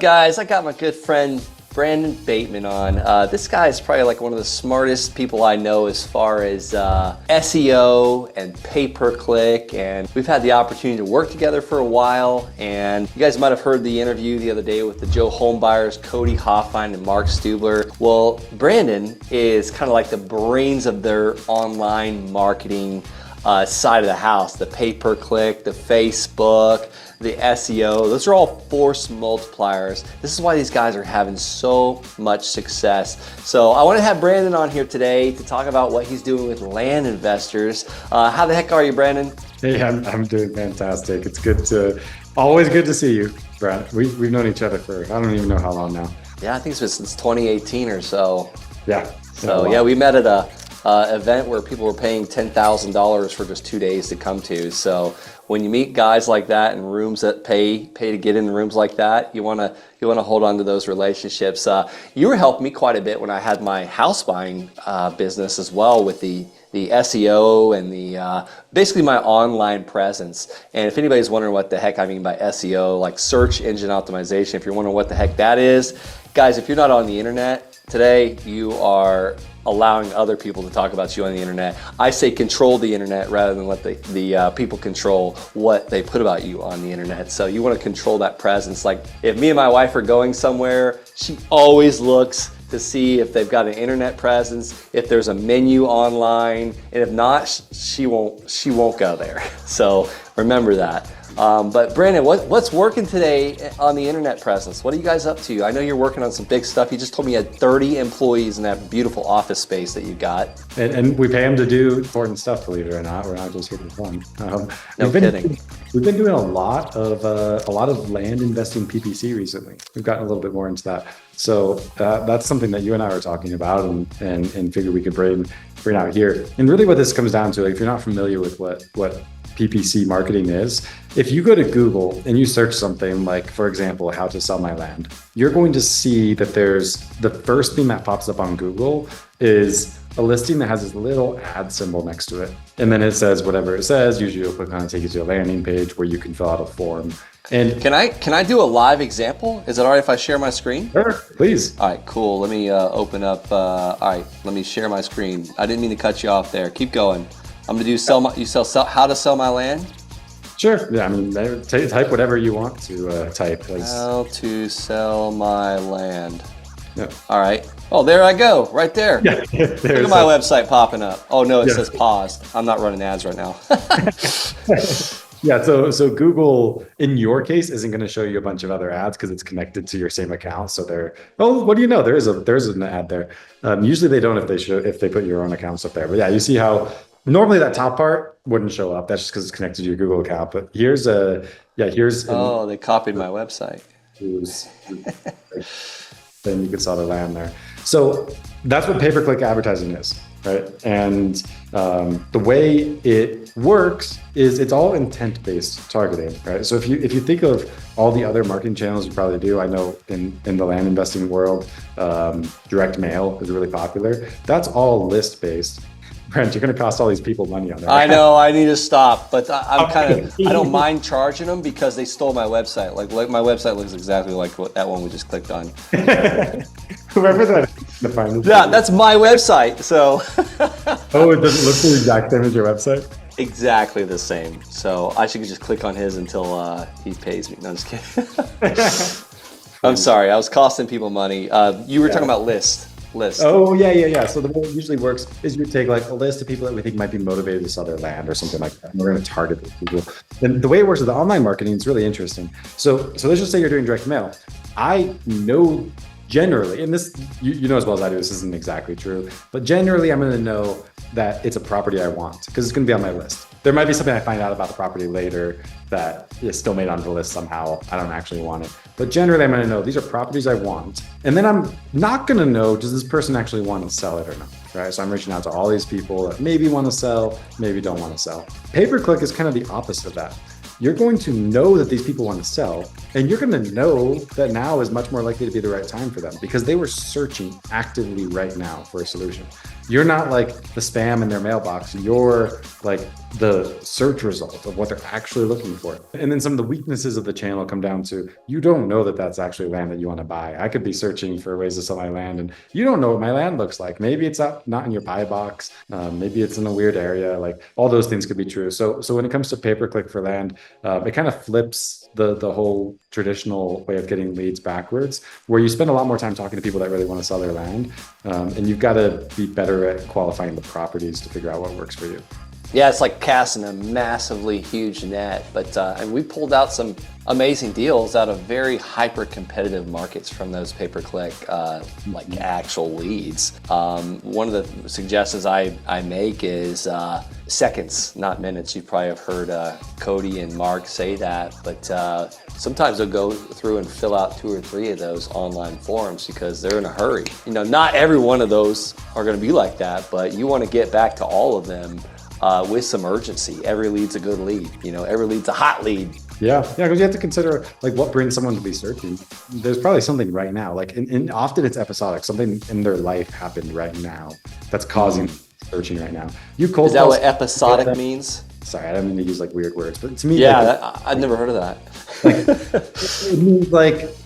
guys? I got my good friend Brandon Bateman on. This guy is probably like one of the smartest people I know as far as SEO and pay-per-click, and we've had the opportunity to work together for a while. And you guys might have heard the interview the other day with the Joe Homebuyers, Cody Hoffine, and Mark Stubler. Well, Brandon is kind of like the brains of their online marketing side of the house, the pay-per-click, the Facebook, the SEO. Those are all force multipliers. This is why these guys are having so much success. So I want to have Brandon on here today to talk about what he's doing with land investors. How the heck are you, Brandon? Hey, I'm doing fantastic. It's always good to see you, Brent. We've known each other for, I don't even know how long now. Yeah, I think it's been since 2018 or so. Yeah. So yeah, we met at a event where people were paying $10,000 for just 2 days to come to. So when you meet guys like that in rooms that pay to get in rooms like that, you wanna hold on to those relationships. You were helping me quite a bit when I had my house buying business as well, with the SEO and the basically my online presence. And if anybody's wondering what the heck I mean by SEO, like search engine optimization, if you're wondering what the heck that is, guys, if you're not on the internet today, you are allowing other people to talk about you on the internet. I say control the internet rather than let the people control what they put about you on the internet. So you want to control that presence. Like if me and my wife are going somewhere, she always looks to see if they've got an internet presence, if there's a menu online, and if not, she won't go there. So remember that. But Brandon, what's working today on the internet presence? What are you guys up to? I know you're working on some big stuff. You just told me you had 30 employees in that beautiful office space that you got. And we pay them to do important stuff, believe it or not. We're not just here for fun. No kidding. We've been doing a lot of land investing PPC recently. We've gotten a little bit more into that. So that's something that you and I were talking about and figured we could bring out here. And really what this comes down to, like, if you're not familiar with what PPC marketing is, if you go to Google and you search something like, for example, how to sell my land, you're going to see that there's the first thing that pops up on Google is a listing that has this little ad symbol next to it. And then it says whatever it says. Usually you'll click on it, take you to a landing page where you can fill out a form. And can I do a live example? Is it all right if I share my screen? Sure, please. All right, cool. Let me open up. All right, let me share my screen. I didn't mean to cut you off there. Keep going. I'm gonna do how to sell my land. Sure. Yeah, I mean, type whatever you want to type. How to sell my land. Yeah. All right. Oh, there I go, right there. Yeah, Look at my website popping up. Oh no, it says paused. I'm not running ads right now. Yeah, so Google, in your case, isn't going to show you a bunch of other ads because it's connected to your same account. So what do you know? There's an ad there. Usually they don't if they put your own accounts up there. But yeah, you see how normally that top part wouldn't show up. That's just because it's connected to your Google account. But here's they copied my website. Then you could sell the land there. So that's what pay-per-click advertising is, right? And the way it works is it's all intent-based targeting, right? So if you think of all the other marketing channels you probably do, I know in the land investing world, direct mail is really popular. That's all list-based. Brent, you're going to cost all these people money on that. I know, I need to stop, but I don't mind charging them because they stole my website. Like my website looks exactly like that one we just clicked on. Whoever that. Yeah, that's my website. So. Oh, it doesn't look the exact same as your website? Exactly the same. So I should just click on his until he pays me. No, I'm just kidding. I'm sorry, I was costing people money. You were talking about list. Oh, yeah. So the way it usually works is you take like a list of people that we think might be motivated to sell their land or something like that. And we're going to target those people. And the way it works with the online marketing is really interesting. So let's just say you're doing direct mail. I know generally, and this, you know as well as I do, this isn't exactly true, but generally I'm going to know that it's a property I want because it's going to be on my list. There might be something I find out about the property later that is still made onto the list somehow. I don't actually want it. But generally I'm going to know these are properties I want. And then I'm not going to know, does this person actually want to sell it or not, right? So I'm reaching out to all these people that maybe want to sell, maybe don't want to sell. Pay-per-click is kind of the opposite of that. You're going to know that these people want to sell, and you're going to know that now is much more likely to be the right time for them because they were searching actively right now for a solution. You're not like the spam in their mailbox. You're like the search result of what they're actually looking for. And then some of the weaknesses of the channel come down to you don't know that that's actually land that you want to buy. I could be searching for ways to sell my land, and you don't know what my land looks like. Maybe it's not in your buy box. Maybe it's in a weird area. Like all those things could be true. So when it comes to pay-per-click for land, it kind of flips the whole traditional way of getting leads backwards, where you spend a lot more time talking to people that really want to sell their land, and you've got to be better at qualifying the properties to figure out what works for you. Yeah, it's like casting a massively huge net, but and we pulled out some amazing deals out of very hyper-competitive markets from those pay-per-click, like actual leads. One of the suggestions I make is seconds, not minutes. You probably have heard Cody and Mark say that, but sometimes they'll go through and fill out 2 or 3 of those online forms because they're in a hurry. You know, not every one of those are going to be like that, but you want to get back to all of them with some urgency. Every lead's a good lead. You know, every lead's a hot lead. Yeah, because you have to consider like what brings someone to be searching. There's probably something right now, like, and often it's episodic. Something in their life happened right now that's causing searching right now. You cold Is that what episodic means? Sorry, I don't mean to use like weird words, but to me, yeah, like, I've never heard of that.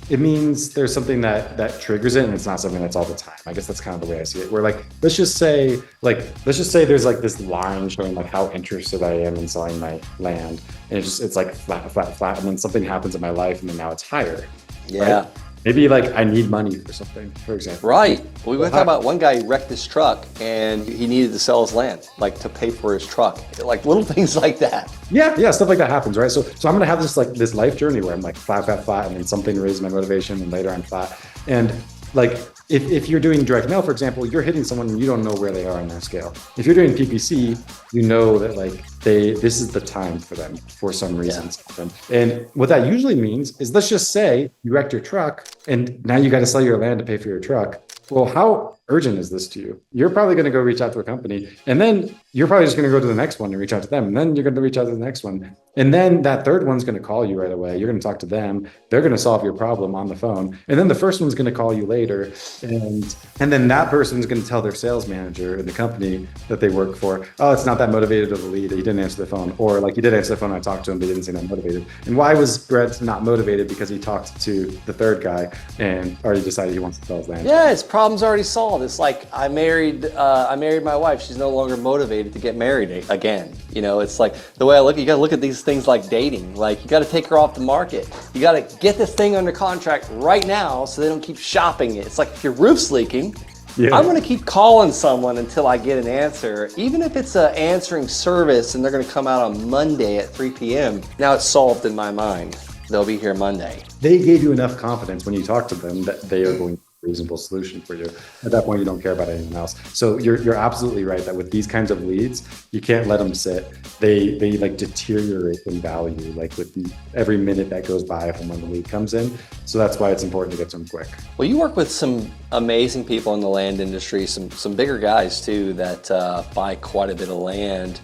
It means there's something that triggers it, and it's not something that's all the time. I guess that's kind of the way I see it. Where like let's just say there's like this line showing like how interested I am in selling my land, and it's like flat, and then something happens in my life, and then now it's higher. Yeah. Right? Maybe like I need money for something, for example. Right. We were talking about one guy who wrecked his truck and he needed to sell his land, like to pay for his truck, like little things like that. Yeah, stuff like that happens, right? So I'm gonna have this life journey where I'm like flat, and then something raises my motivation, and later I'm flat. And like if you're doing direct mail, for example, you're hitting someone and you don't know where they are on their scale. If you're doing PPC, you know that like this is the time for them for some reason. Yeah. And what that usually means is, let's just say you wrecked your truck and now you got to sell your land to pay for your truck. Well, how urgent is this to you? You're probably going to go reach out to a company, and then you're probably just going to go to the next one and reach out to them. And then you're going to reach out to the next one. And then that third one's going to call you right away. You're going to talk to them. They're going to solve your problem on the phone. And then the first one's going to call you later. And then that person's going to tell their sales manager in the company that they work for, oh, it's not that motivated of a lead. He didn't answer the phone. Or like, he did answer the phone. I talked to him, but he didn't seem that motivated. And why was Brent not motivated? Because he talked to the third guy and already decided he wants to sell his land. Yeah, his problem's already solved. It's like I married my wife. She's no longer motivated to get married again. You know, it's like the way I look. You got to look at these things like dating. Like you got to take her off the market. You got to get this thing under contract right now so they don't keep shopping it. It's like if your roof's leaking. Yeah. I'm going to keep calling someone until I get an answer, even if it's an answering service and they're going to come out on Monday at 3 p.m. Now it's solved in my mind. They'll be here Monday. They gave you enough confidence when you talk to them that they are going to reasonable solution for you. At that point, you don't care about anyone else. So you're absolutely right that with these kinds of leads, you can't let them sit. They like deteriorate in value, like with every minute that goes by from when the lead comes in. So that's why it's important to get to them quick. Well, you work with some amazing people in the land industry, some bigger guys too that buy quite a bit of land.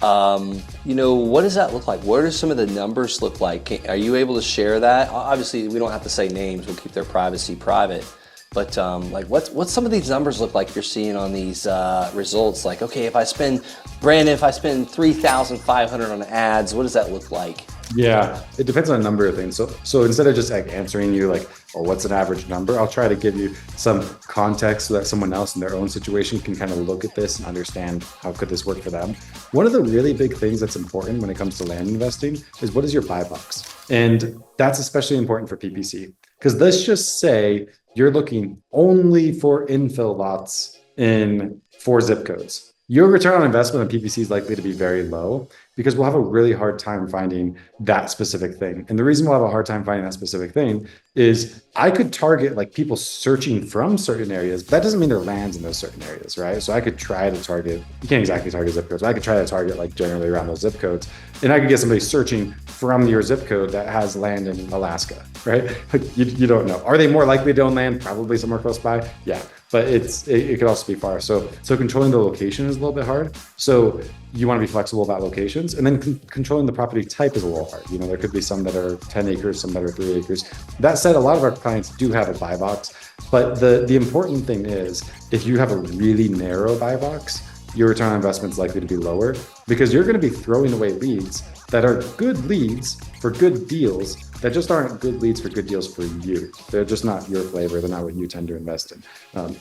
You know, what does that look like? What do some of the numbers look like? Are you able to share that? Obviously, we don't have to say names. We'll keep their privacy private. But like, what's some of these numbers look like you're seeing on these results? Like, okay, if I spend $3,500 on ads, what does that look like? Yeah, it depends on a number of things. So instead of just like answering you like, oh, what's an average number? I'll try to give you some context so that someone else in their own situation can kind of look at this and understand how could this work for them. One of the really big things that's important when it comes to land investing is, what is your buy box? And that's especially important for PPC, because let's just say you're looking only for infill lots in 4 zip codes. Your return on investment on PPC is likely to be very low because we'll have a really hard time finding that specific thing. And the reason we'll have a hard time finding that specific thing is I could target like people searching from certain areas, but that doesn't mean there are lands in those certain areas, right? So I could try to target, you can't exactly target zip codes, but I could try to target like generally around those zip codes. And I could get somebody searching from your zip code that has land in Alaska, right? You don't know. Are they more likely to own land? Probably somewhere close by. Yeah. But it could also be far. So controlling the location is a little bit hard. So you want to be flexible about locations, and then controlling the property type is a little hard. You know, there could be some that are 10 acres, some that are 3 acres. That said, a lot of our clients do have a buy box. But the important thing is, if you have a really narrow buy box, your return on investment is likely to be lower because you're going to be throwing away leads that are good leads for good deals that just aren't good leads for good deals for you. They're just not your flavor. They're not what you tend to invest in.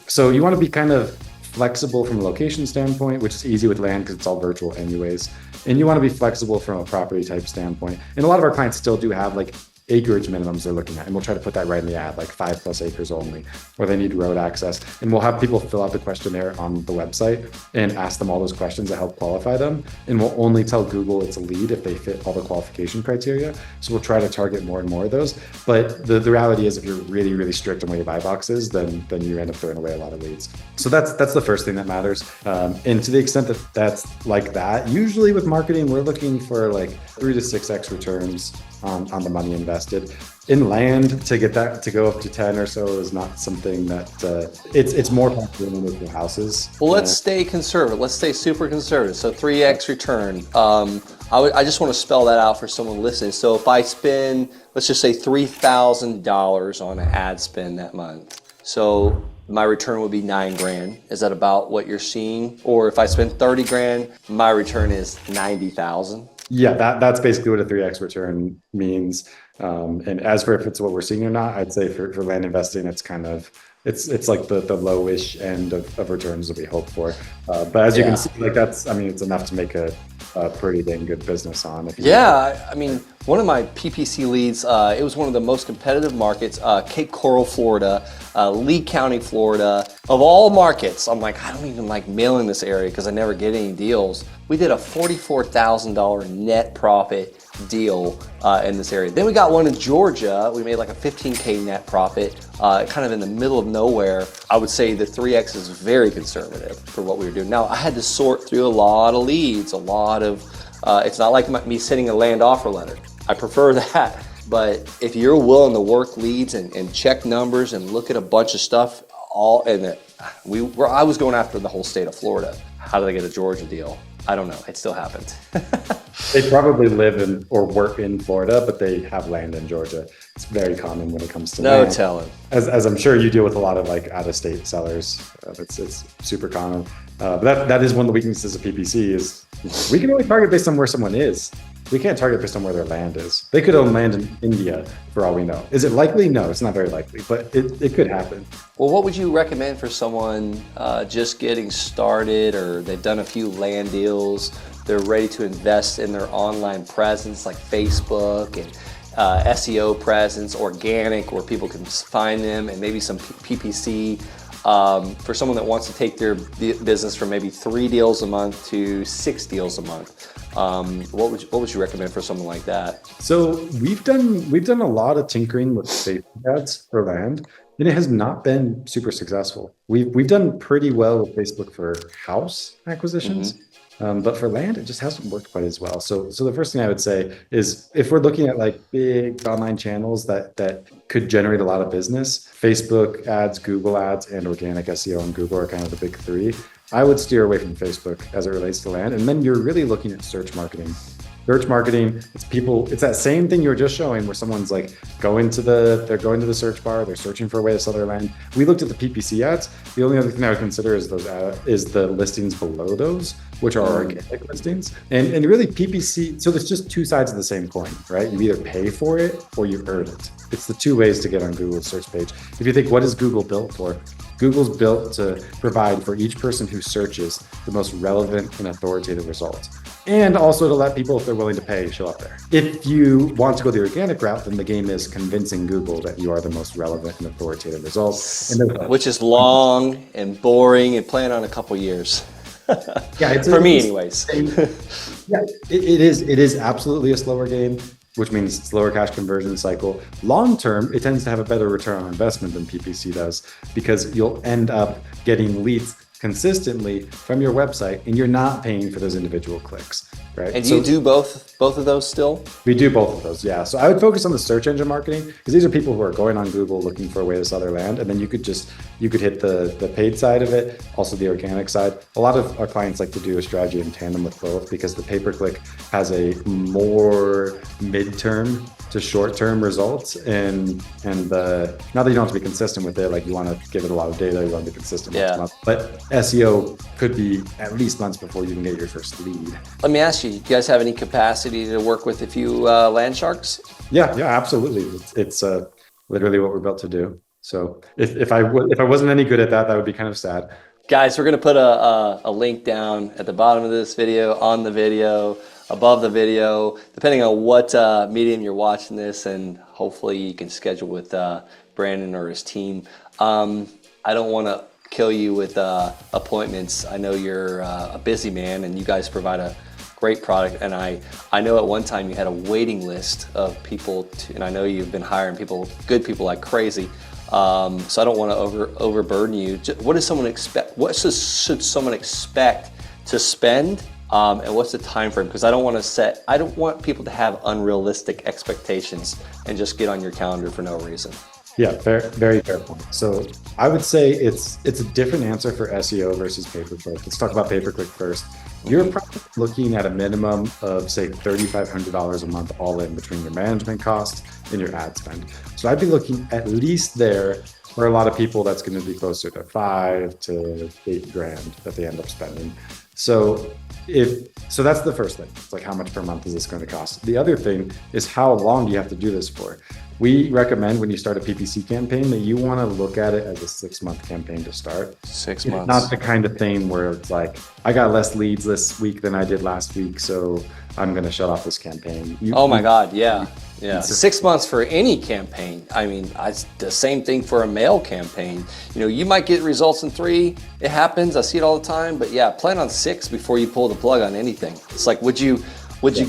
So you want to be kind of flexible from a location standpoint, which is easy with land because it's all virtual anyways. And you want to be flexible from a property type standpoint. And a lot of our clients still do have like acreage minimums they're looking at. And we'll try to put that right in the ad, like 5+ acres only, or they need road access. And we'll have people fill out the questionnaire on the website and ask them all those questions that help qualify them. And we'll only tell Google it's a lead if they fit all the qualification criteria. So we'll try to target more and more of those. But the reality is if you're really, really strict on what your buy box is, then you end up throwing away a lot of leads. So that's the first thing that matters. And to the extent that that's like that, usually with marketing, we're looking for like 3 to 6x returns on the money invested. In land, to get that to go up to 10 or so is not something that it's more popular than with your houses. Well, let's stay conservative. Let's stay super conservative. So 3x return. I just want to spell that out for someone listening. So if I spend, let's just say $3,000 on an ad spend that month, so my return would be $9,000. Is that about what you're seeing? Or if I spend $30,000, my return is $90,000. Yeah, that's basically what a 3x return means. And as for if it's what we're seeing or not, I'd say for land investing, it's kind of it's like the lowish end of returns that we hope for. But as you can see, like it's enough to make a pretty dang good business on. I mean, one of my PPC leads, it was one of the most competitive markets, Cape Coral, Florida, Lee County, Florida. Of all markets, I'm like, I don't even like mailing this area because I never get any deals. We did a $44,000 net profit deal in this area. Then we got one in Georgia. We made like a $15K net profit, kind of in the middle of nowhere. I would say the 3X is very conservative for what we were doing. Now, I had to sort through a lot of leads, a lot of, it's not like me sending a land offer letter. I prefer that. But if you're willing to work leads and check numbers and look at a bunch of stuff, I was going after the whole state of Florida. How did I get a Georgia deal? I don't know. It still happened. They probably live in or work in Florida, but they have land in Georgia. It's very common when it comes to land. No telling. As I'm sure you deal with a lot of like out-of-state sellers. It's super common. But that is one of the weaknesses of PPC is we can only target based on where someone is. We can't target based on where their land is. They could own land in India for all we know. Is it likely? No, it's not very likely, but it could happen. Well, what would you recommend for someone just getting started, or they've done a few land deals, they're ready to invest in their online presence like Facebook and SEO presence, organic, where people can find them, and maybe some PPC for someone that wants to take their business from maybe 3 deals a month to 6 deals a month? What would you recommend for someone like that? So we've done a lot of tinkering with Facebook ads for land, and it has not been super successful. We've done pretty well with Facebook for house acquisitions. But for land, it just hasn't worked quite as well. So the first thing I would say is if we're looking at like big online channels that could generate a lot of business, Facebook ads, Google ads, and organic SEO on Google are kind of the big 3. I would steer away from Facebook as it relates to land. And then you're really looking at search marketing. Search marketing, it's that same thing you were just showing where someone's like they're going to the search bar, they're searching for a way to sell their land. We looked at the PPC ads. The only other thing I would consider is the listings below those, which are organic listings. And really PPC, so there's just 2 sides of the same coin, right? You either pay for it or you earn it. It's the 2 ways to get on Google's search page. If you think, what is Google built for? Google's built to provide for each person who searches the most relevant and authoritative results. And also to let people, if they're willing to pay, show up there. If you want to go the organic route, then the game is convincing Google that you are the most relevant and authoritative results. Which is long and boring and planned on a couple years. Yeah, for me anyways. Yeah, it is absolutely a slower game, which means slower cash conversion cycle. Long term, it tends to have a better return on investment than PPC does because you'll end up getting leads consistently from your website and you're not paying for those individual clicks, right? And you do both of those still? We do both of those, yeah. So I would focus on the search engine marketing because these are people who are going on Google looking for a way to sell their land, and then you could hit the paid side of it, also the organic side. A lot of our clients like to do a strategy in tandem with both because the pay-per-click has a more midterm to short-term results, and not that you don't have to be consistent with it, like you want to give it a lot of data, you want to be consistent month to month, but SEO could be at least months before you can get your first lead. Let me ask you, you guys have any capacity to work with a few land sharks? Yeah, absolutely. It's literally what we're built to do. So if I wasn't any good at that, that would be kind of sad. Guys, we're going to put a link down at the bottom of this video, on the video, above the video, depending on what medium you're watching this, and hopefully you can schedule with Brandon or his team. I don't want to kill you with appointments. I know you're a busy man, and you guys provide a great product, and I know at one time you had a waiting list of people, and I know you've been hiring people, good people like crazy. So I don't want to overburden you. What does someone expect? Should someone expect to spend? And what's the time frame? Because I don't want people to have unrealistic expectations and just get on your calendar for no reason. Yeah, very fair point. So I would say it's a different answer for SEO versus pay-per-click. Let's talk about pay-per-click first. You're probably looking at a minimum of, say, $3,500 a month all in between your management costs and your ad spend. So I'd be looking at least there. For a lot of people, that's going to be closer to $5,000 to $8,000 that they end up spending. So that's the first thing. It's like, how much per month is this going to cost? The other thing is, how long do you have to do this for? We recommend when you start a PPC campaign that you want to look at it as a 6-month campaign to start. 6 months. Not the kind of thing where it's like, I got less leads this week than I did last week, so I'm going to shut off this campaign. Oh my God, yeah. 6 months for any campaign. I mean, the same thing for a mail campaign. You know, you might get results in 3. It happens. I see it all the time. But yeah, plan on 6 before you pull the plug on anything. It's like, would you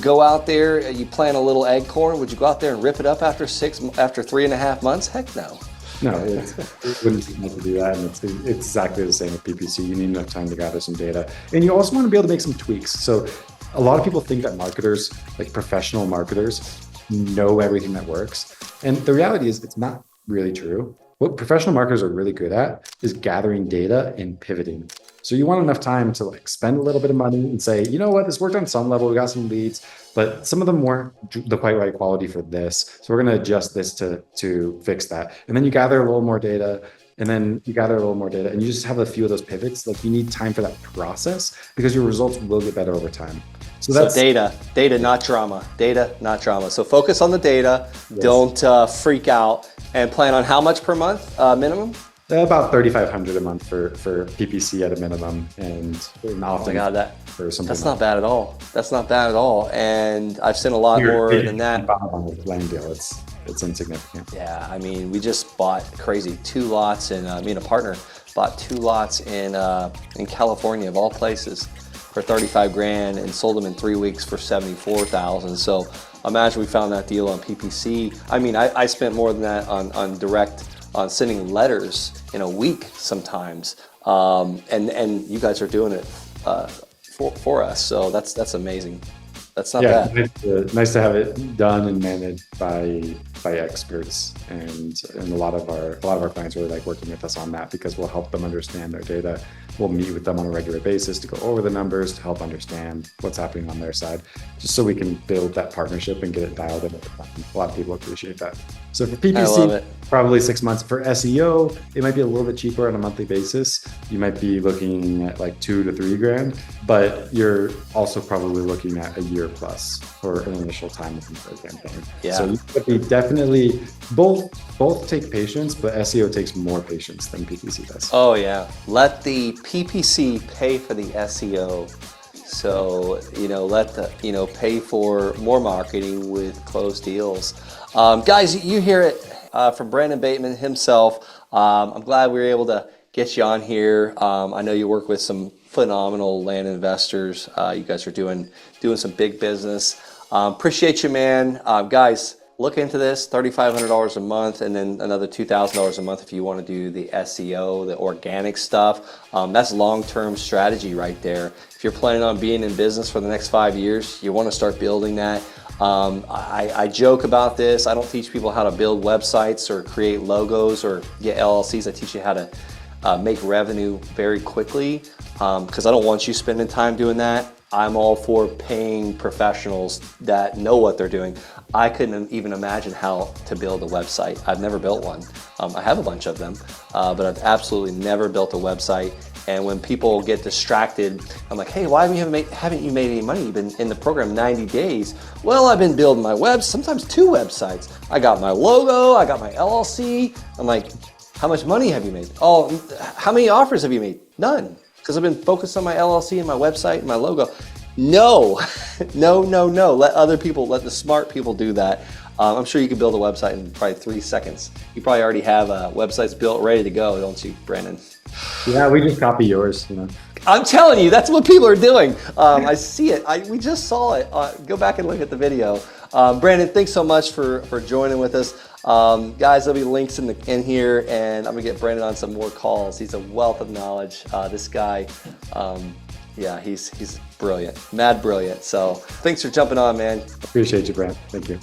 go out there, you plant a little acorn, would you go out there and rip it up after 3.5 months? Heck no. No, it wouldn't be able to do that. And it's exactly the same with PPC. You need enough time to gather some data. And you also want to be able to make some tweaks. So a lot of people think that marketers, like professional marketers, know everything that works. And the reality is, it's not really true. What professional marketers are really good at is gathering data and pivoting. So you want enough time to like spend a little bit of money and say, you know what, this worked on some level, we got some leads, but some of them weren't the quite right quality for this. So we're going to adjust this to fix that. And then you gather a little more data, and then you gather a little more data, and you just have a few of those pivots. Like, you need time for that process because your results will get better over time. So that's data, not drama. Data, not drama. So focus on the data. Yes. Don't freak out, and plan on how much per month about minimum? $3,500 a month for PPC at a minimum, and often oh my God, for something. That's not bad at all. That's not bad at all. And I've seen a lot more than that. Land deal, it's insignificant. Yeah, I mean, we just bought crazy 2 lots, and me and a partner bought 2 lots in California, of all places, for $35,000 and sold them in 3 weeks for $74,000. So imagine we found that deal on PPC. I mean, I spent more than that on direct, on sending letters in a week sometimes, and you guys are doing it for us. So that's amazing. That's not bad. Nice to have it done and managed by experts, and a lot of our clients really like working with us on that, because we'll help them understand their data. We'll meet with them on a regular basis to go over the numbers, to help understand what's happening on their side, just so we can build that partnership and get it dialed in. A lot of people appreciate that. So for PPC, probably 6 months. For SEO, it might be a little bit cheaper on a monthly basis. You might be looking at like $2,000 to $3,000, but you're also probably looking at a year plus for an initial time with the campaign. Yeah. So you could be definitely both take patience, but SEO takes more patience than PPC does. Oh yeah, let the PPC pay for the SEO. So, pay for more marketing with closed deals. Guys, you hear it from Brandon Bateman himself. I'm glad we were able to get you on here. I know you work with some phenomenal land investors. You guys are doing some big business. Appreciate you, man. Guys, look into this, $3,500 a month, and then another $2,000 a month if you want to do the SEO, the organic stuff. That's long-term strategy right there. If you're planning on being in business for the next 5 years, you want to start building that. I joke about this. I don't teach people how to build websites or create logos or get LLCs. I teach you how to make revenue very quickly, because I don't want you spending time doing that. I'm all for paying professionals that know what they're doing. I couldn't even imagine how to build a website. I've never built one. I have a bunch of them, but I've absolutely never built a website. And when people get distracted, I'm like, hey, why haven't you made any money? You've been in the program 90 days. Well, I've been building my sometimes 2 websites. I got my logo, I got my LLC. I'm like, how much money have you made? Oh, how many offers have you made? None, because I've been focused on my LLC and my website and my logo. No, no. Let other people, let the smart people do that. I'm sure you can build a website in probably 3 seconds. You probably already have websites built, ready to go, don't you, Brandon? Yeah, we just copy yours, you know. I'm telling you, that's what people are doing. I see it. We just saw it. Go back and look at the video. Brandon, thanks so much for joining with us. Guys, there'll be links in here, and I'm gonna get Brandon on some more calls. He's a wealth of knowledge. This guy, yeah, he's brilliant, mad brilliant. So thanks for jumping on, man. Appreciate you, Brent. Thank you.